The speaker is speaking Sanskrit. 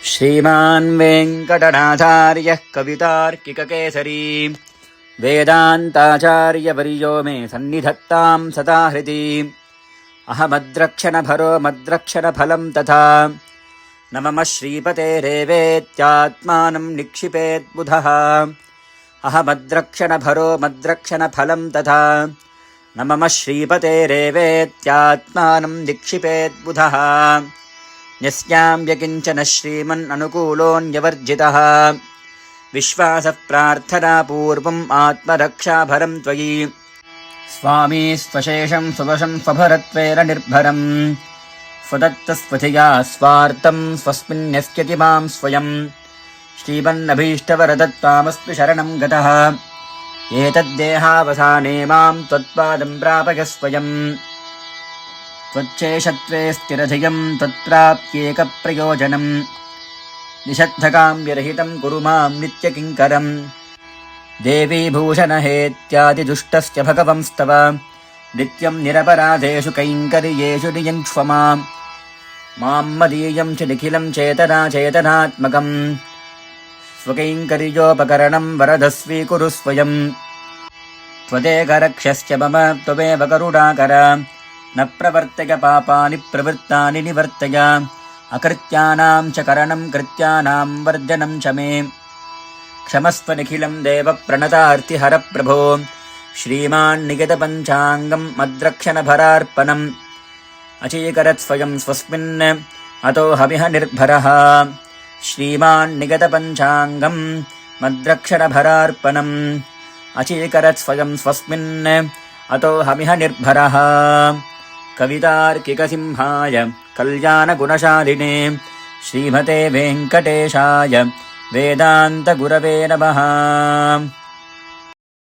श्रीमान् वेङ्कटनाथार्यः कवितार्किककेसरी वेदान्ताचार्यवर्यो मे सन्निधत्तां सदा हृदि। अहमद्रक्षणभरो मद्रक्षणफलं तथा न मम श्रीपतेरेवेत्यात्मानं निक्षिपेद्बुधः। अहमद्रक्षणभरो मद्रक्षणफलं तथा न मम श्रीपतेरेवेत्यात्मानं निक्षिपेद्बुधः। न्यस्याम्य किञ्चन श्रीमन् अनुकूलोऽन्यवर्जितः। विश्वासः प्रार्थना पूर्वम् आत्मरक्षाभरं त्वयि। स्वामी स्वशेषं स्ववशं स्वभरत्वेन निर्भरम् स्वदत्तस्वधिया स्वार्थं स्वस्मिन्यस्यति मां स्वयं। श्रीमन्नभीष्टवरदत्त्वामस्तु शरणं गतः। एतद्देहावसाने मां त्वत्पादं प्रापय स्वयं। त्वच्चेषत्वे स्थिरधियं त्वत्प्राप्येकप्रयोजनम्। निषद्धकाम्यरहितं कुरु मां नित्यकिङ्करम्। देवी भूषणहेत्यादिदुष्टस्य भगवंस्तव नित्यं निरपराधेषु कैङ्कर्येषु नियङ्क्ष्व मां मदीयं च निखिलं चेतनात्मकम्। स्वकैङ्कर्योपकरणं वरद स्वीकुरु स्वयम्। त्वदेकरक्षस्य मम त्वमेव करुणाकर। न प्रवर्तय पापानि प्रवृत्तानि निवर्तय। अकृत्यानां च करणं कृत्यानां वर्जनं च मे। क्षमस्व निखिलं देव प्रणतार्तिहर प्रभो। श्रीमान् निगतपञ्चाङ्गं मद्रक्षणभरार्पणम्। अचीकरत् स्वयं स्वस्मिन् अतोऽहमिह निर्भरः। श्रीमान् निगतपञ्चाङ्गं मद्रक्षणभरार्पणम्। अचीकरत् स्वयं स्वस्मिन् अतोऽहमिह निर्भरः। कवितार्किकसिंहाय कल्याणगुणशालिने श्रीमते वेङ्कटेशाय वेदान्तगुरवे नमः।